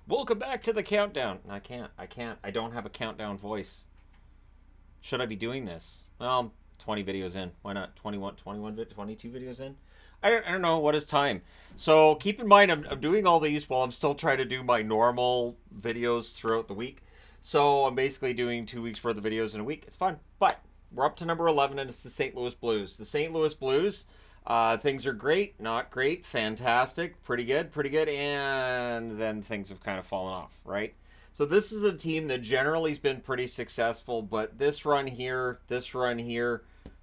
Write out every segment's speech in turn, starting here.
Welcome back to the countdown. I can't. I don't have a countdown voice. Should I be doing this? Well, 20 videos in. Why not? 21, 22 videos in? I don't know. What is time? So keep in mind, I'm doing all these while I'm still trying to do my normal videos throughout the week. So I'm basically doing 2 weeks worth of videos in a week. It's fun. But we're up to number 11, and it's the St. Louis Blues. The St. Louis Blues, things are great, not great, fantastic, pretty good, and then things have kind of fallen off, right? So this is a team that generally has been pretty successful, but this run here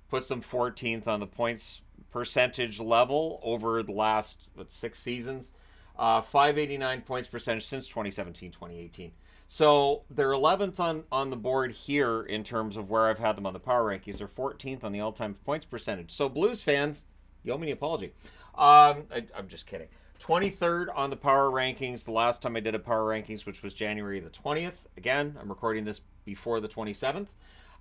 puts them 14th on the points percentage level over the last 6 seasons. 589 points percentage since 2017-2018. So they're 11th on the board here in terms of where I've had them on the power rankings. They're 14th on the all-time points percentage. So Blues fans, you owe me an apology. I'm just kidding. 23rd on the power rankings. The last time I did a power rankings, which was January the 20th. Again, I'm recording this before the 27th.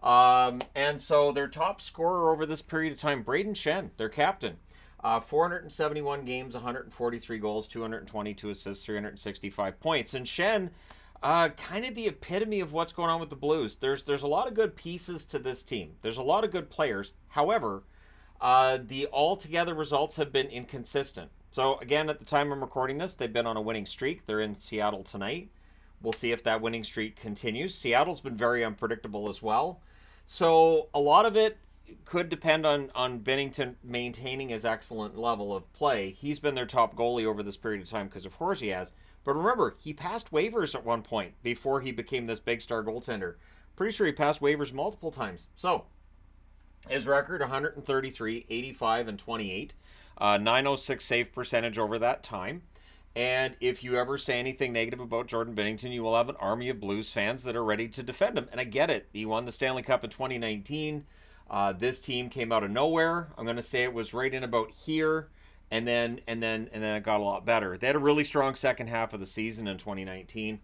And so their top scorer over this period of time, Braden Shen, their captain. 471 games, 143 goals, 222 assists, 365 points. And Shen, kind of the epitome of what's going on with the Blues. There's a lot of good pieces to this team. There's a lot of good players. However, the altogether results have been inconsistent. So again, at the time I'm recording this, they've been on a winning streak. They're in Seattle tonight. We'll see if that winning streak continues. Seattle's been very unpredictable as well. So a lot of it could depend on Binnington maintaining his excellent level of play. He's been their top goalie over this period of time because of course he has. But remember, he passed waivers at one point before he became this big star goaltender. Pretty sure he passed waivers multiple times. So his record 133, 85, and 28. 906 save percentage over that time. And if you ever say anything negative about Jordan Binnington, you will have an army of Blues fans that are ready to defend him. And I get it. He won the Stanley Cup in 2019. This team came out of nowhere. I'm going to say it was right in about here, and then it got a lot better. They had a really strong second half of the season in 2019,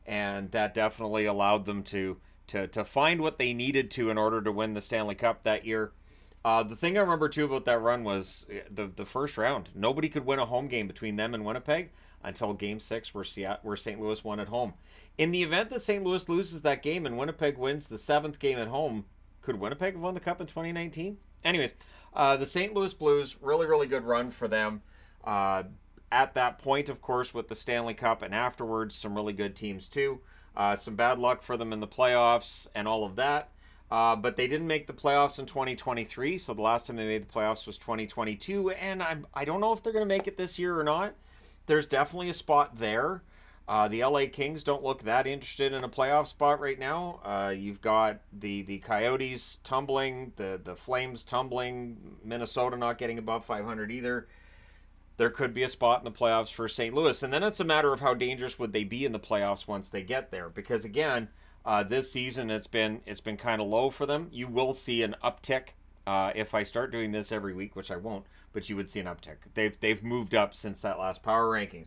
and that definitely allowed them to find what they needed to in order to win the Stanley Cup that year. The thing I remember too about that run was the first round. Nobody could win a home game between them and Winnipeg until Game 6 where St. Louis won at home. In the event that St. Louis loses that game and Winnipeg wins the 7th game at home, could Winnipeg have won the Cup in 2019? Anyways, the St. Louis Blues, really, really good run for them. At that point, of course, with the Stanley Cup and afterwards, some really good teams too. Some bad luck for them in the playoffs and all of that. But they didn't make the playoffs in 2023, so the last time they made the playoffs was 2022, and I don't know if they're going to make it this year or not. There's definitely a spot there. The LA Kings don't look that interested in a playoff spot right now. You've got the Coyotes tumbling, the Flames tumbling, Minnesota not getting above 500 either. There could be a spot in the playoffs for St. Louis, and then it's a matter of how dangerous would they be in the playoffs once they get there, because again, this season it's been kind of low for them. You will see an uptick if I start doing this every week, which I won't, but you would see an uptick. They've moved up since that last power ranking.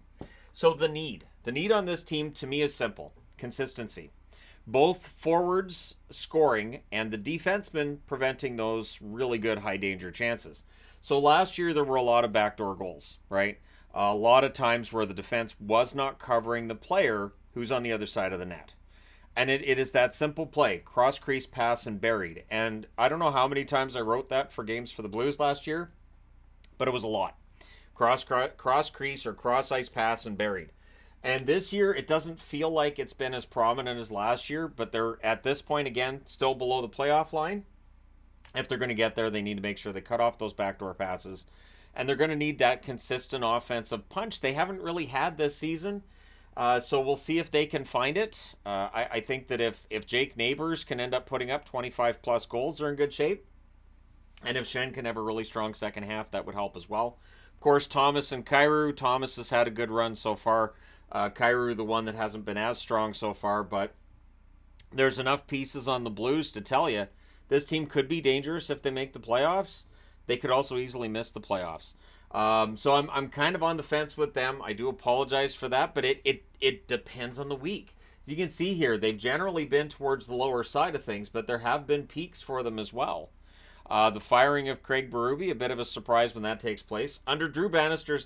So the need on this team to me is simple: consistency. Both forwards scoring and the defensemen preventing those really good high danger chances. So last year there were a lot of backdoor goals, right? A lot of times where the defense was not covering the player who's on the other side of the net. And it is that simple play: cross crease, pass, and buried. And I don't know how many times I wrote that for games for the Blues last year, but it was a lot. Cross crease or cross ice pass and buried. And this year it doesn't feel like it's been as prominent as last year, but they're at this point again still below the playoff line. If they're going to get there, they need to make sure they cut off those backdoor passes. And they're going to need that consistent offensive punch they haven't really had this season. So we'll see if they can find it. I think that if Jake Neighbors can end up putting up 25 plus goals, they're in good shape. And if Shen can have a really strong second half, that would help as well. Of course, Thomas and Kyrou. Thomas has had a good run so far. Kyrou, the one that hasn't been as strong so far. But there's enough pieces on the Blues to tell you this team could be dangerous if they make the playoffs. They could also easily miss the playoffs. So I'm kind of on the fence with them. I do apologize for that, but it depends on the week. As you can see here, they've generally been towards the lower side of things, but there have been peaks for them as well. The firing of Craig Berube, a bit of a surprise when that takes place. Under Drew Bannister,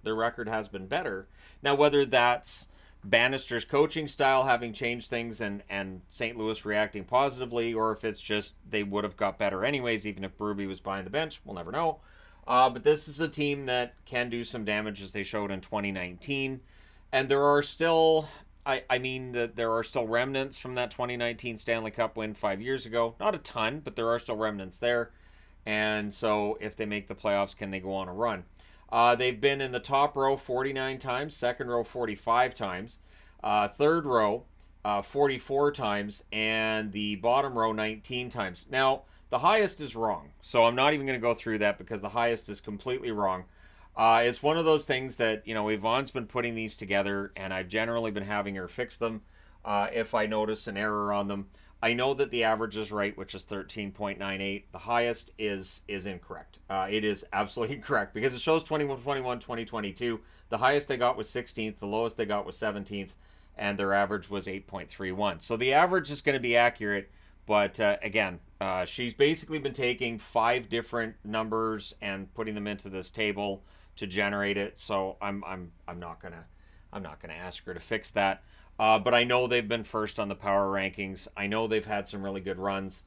their record has been better. Now, whether that's Bannister's coaching style having changed things and St. Louis reacting positively, or if it's just they would have got better anyways, even if Berube was behind the bench, we'll never know. But this is a team that can do some damage as they showed in 2019. And there are still, there are still remnants from that 2019 Stanley Cup win 5 years ago. Not a ton, but there are still remnants there. And so if they make the playoffs, can they go on a run? They've been in the top row 49 times, second row 45 times, third row 44 times, and the bottom row 19 times. Now, the highest is wrong, so I'm not even going to go through that because the highest is completely wrong. It's one of those things that, Yvonne's been putting these together, and I've generally been having her fix them if I notice an error on them. I know that the average is right, which is 13.98. The highest is incorrect. It is absolutely incorrect because it shows 21-21, 2022. The highest they got was 16th. The lowest they got was 17th, and their average was 8.31. So the average is going to be accurate, but again, she's basically been taking 5 different numbers and putting them into this table to generate it. So I'm not gonna ask her to fix that. But I know they've been first on the power rankings. I know they've had some really good runs.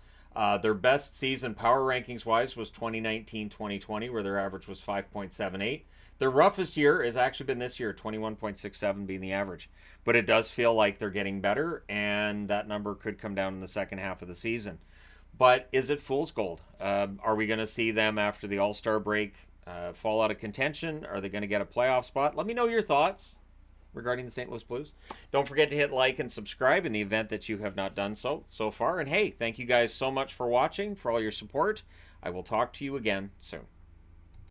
Their best season power rankings wise was 2019-2020, where their average was 5.78. Their roughest year has actually been this year, 21.67 being the average. But it does feel like they're getting better, and that number could come down in the second half of the season. But is it fool's gold? Are we going to see them after the All-Star break fall out of contention? Are they going to get a playoff spot? Let me know your thoughts regarding the St. Louis Blues. Don't forget to hit like and subscribe in the event that you have not done so far. And hey, thank you guys so much for watching, for all your support. I will talk to you again soon.